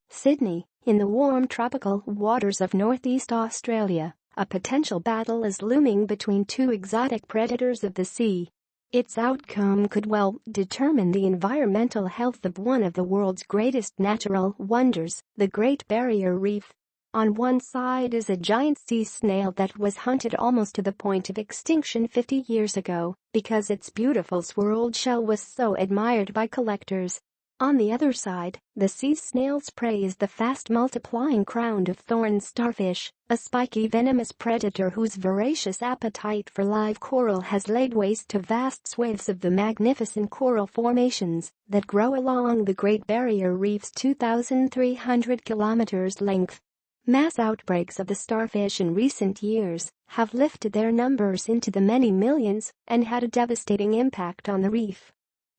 Sydney, in the warm tropical waters of northeast Australia, a potential battle is looming between two exotic predators of the sea. Its outcome could well determine the environmental health of one of the world's greatest natural wonders, the Great Barrier Reef. On one side is a giant sea snail that was hunted almost to the point of extinction 50 years ago because its beautiful swirled shell was so admired by collectors. On the other side, the sea snail's prey is the fast-multiplying crown-of-thorns starfish, a spiky venomous predator whose voracious appetite for live coral has laid waste to vast swathes of the magnificent coral formations that grow along the Great Barrier Reef's 2,300 kilometers length. Mass outbreaks of the starfish in recent years have lifted their numbers into the many millions and had a devastating impact on the reef,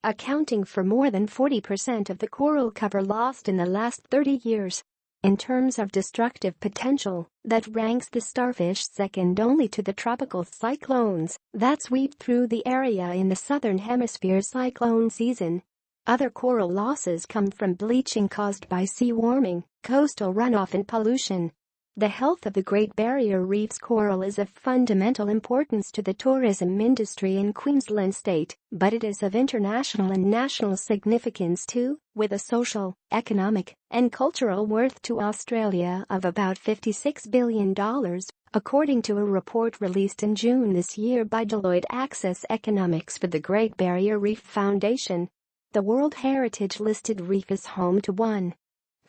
accounting for more than 40% of the coral cover lost in the last 30 years. In terms of destructive potential, that ranks the starfish second only to the tropical cyclones that sweep through the area in the southern hemisphere's cyclone season. Other coral losses come from bleaching caused by sea warming, coastal runoff and pollution. The health of the Great Barrier Reef's coral is of fundamental importance to the tourism industry in Queensland state, but it is of international and national significance too, with a social, economic, and cultural worth to Australia of about $56 billion, according to a report released in June this year by Deloitte Access Economics for the Great Barrier Reef Foundation. The World Heritage-listed reef is home to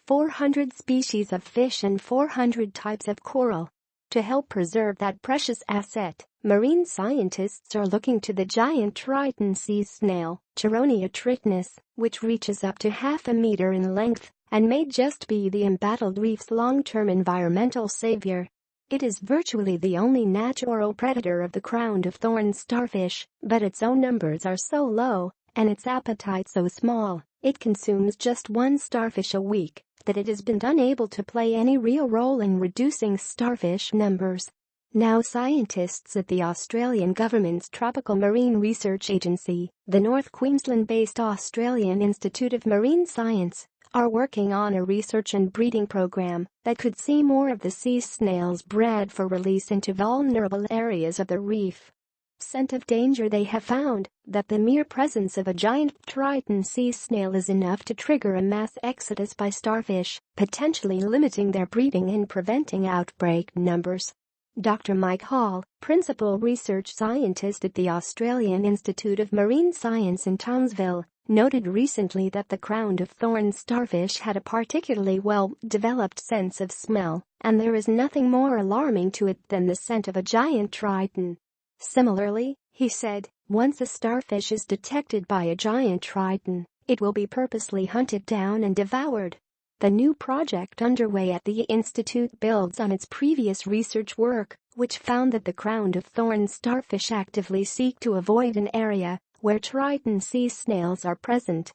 400 species of fish and 400 types of coral. To help preserve that precious asset, marine scientists are looking to the giant Triton sea snail, Chironia tritonus, which reaches up to half a meter in length and may just be the embattled reef's long-term environmental savior. It is virtually the only natural predator of the crown-of-thorns starfish, but its own numbers are so low and its appetite so small, it consumes just one starfish a week, that it has been unable to play any real role in reducing starfish numbers. Now scientists at the Australian government's Tropical Marine Research Agency, the North Queensland-based Australian Institute of Marine Science, are working on a research and breeding program that could see more of the sea snails bred for release into vulnerable areas of the reef. Scent of danger. They have found that the mere presence of a giant Triton sea snail is enough to trigger a mass exodus by starfish, potentially limiting their breeding and preventing outbreak numbers. Dr. Mike Hall, principal research scientist at the Australian Institute of Marine Science in Townsville, noted recently that the crown-of-thorns starfish had a particularly well-developed sense of smell, and there is nothing more alarming to it than the scent of a giant triton. Similarly, he said, once a starfish is detected by a giant triton, it will be purposely hunted down and devoured. The new project underway at the institute builds on its previous research work, which found that the crown-of-thorns starfish actively seek to avoid an area where Triton sea snails are present.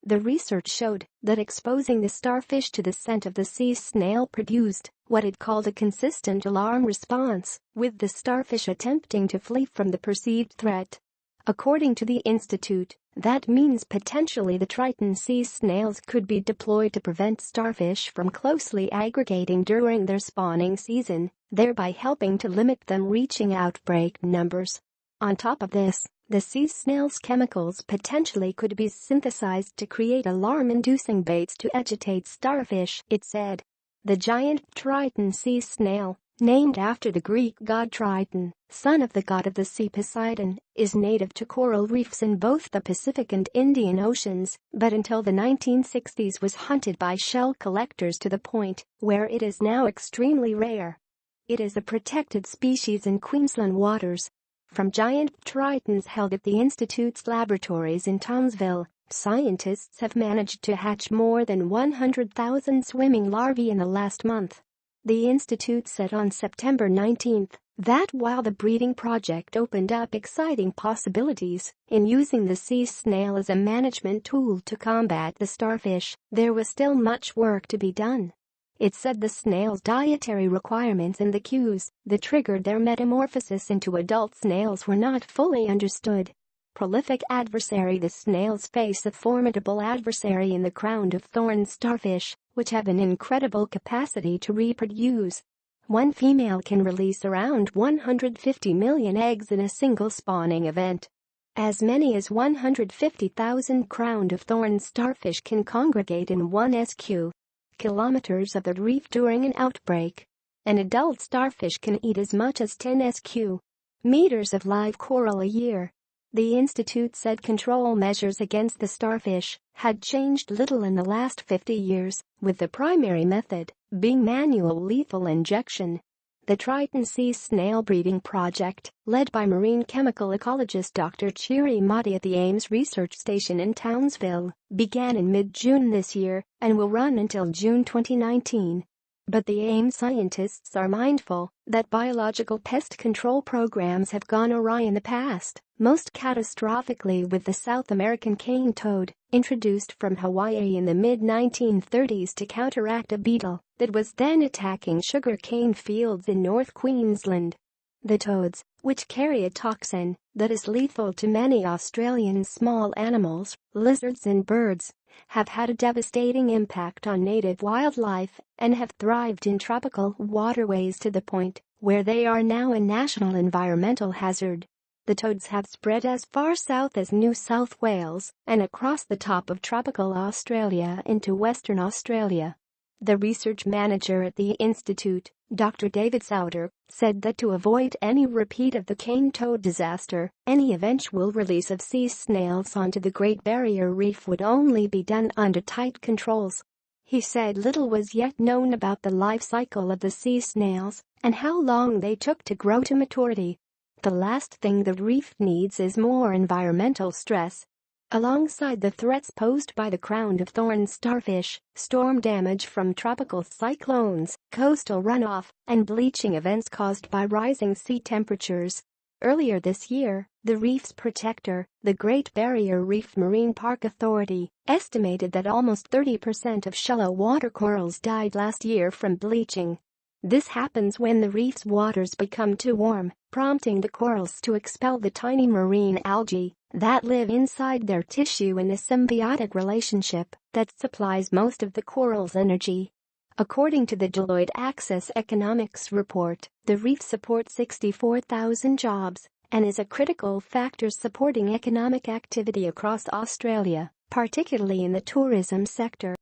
The research showed that exposing the starfish to the scent of the sea snail produced what it called a consistent alarm response, with the starfish attempting to flee from the perceived threat. According to the institute, that means potentially the Triton sea snails could be deployed to prevent starfish from closely aggregating during their spawning season, thereby helping to limit them reaching outbreak numbers. On top of this, the sea snail's chemicals potentially could be synthesized to create alarm-inducing baits to agitate starfish, it said. The giant Triton sea snail, named after the Greek god Triton, son of the god of the sea Poseidon, is native to coral reefs in both the Pacific and Indian Oceans, but until the 1960s was hunted by shell collectors to the point where it is now extremely rare. It is a protected species in Queensland waters. From giant tritons held at the Institute's laboratories in Townsville, scientists have managed to hatch more than 100,000 swimming larvae in the last month. The Institute said on September 19 that while the breeding project opened up exciting possibilities in using the sea snail as a management tool to combat the starfish, there was still much work to be done. It said the snail's dietary requirements and the cues that triggered their metamorphosis into adult snails were not fully understood. prolific adversary. The snails face a formidable adversary in the crown of thorns starfish, which have an incredible capacity to reproduce. One female can release around 150 million eggs in a single spawning event. As many as 150,000 crown of thorns starfish can congregate in 1 sq. kilometers of the reef during an outbreak. An adult starfish can eat as much as 10 sq. meters of live coral a year. The institute said control measures against the starfish had changed little in the last 50 years, with the primary method being manual lethal injection. The Triton Sea Snail Breeding Project, led by marine chemical ecologist Dr. Chiri Modi at the Ames Research Station in Townsville, began in mid-June this year and will run until June 2019. But the Ames scientists are mindful that biological pest control programs have gone awry in the past, most catastrophically with the South American cane toad, introduced from Hawaii in the mid-1930s to counteract a beetle that was then attacking sugar cane fields in North Queensland. The toads, which carry a toxin that is lethal to many Australian small animals, lizards and birds, have had a devastating impact on native wildlife and have thrived in tropical waterways to the point where they are now a national environmental hazard. The toads have spread as far south as New South Wales and across the top of tropical Australia into Western Australia. The research manager at the institute, Dr. David Souter, said that to avoid any repeat of the cane toad disaster, any eventual release of sea snails onto the Great Barrier Reef would only be done under tight controls. He said little was yet known about the life cycle of the sea snails and how long they took to grow to maturity. The last thing the reef needs is more environmental stress. Alongside the threats posed by the crown of thorns starfish, storm damage from tropical cyclones, coastal runoff, and bleaching events caused by rising sea temperatures. Earlier this year, the reef's protector, the Great Barrier Reef Marine Park Authority, estimated that almost 30% of shallow water corals died last year from bleaching. This happens when the reef's waters become too warm, prompting the corals to expel the tiny marine algae that live inside their tissue in a symbiotic relationship that supplies most of the coral's energy. According to the Deloitte Access Economics report, the reef supports 64,000 jobs and is a critical factor supporting economic activity across Australia, particularly in the tourism sector.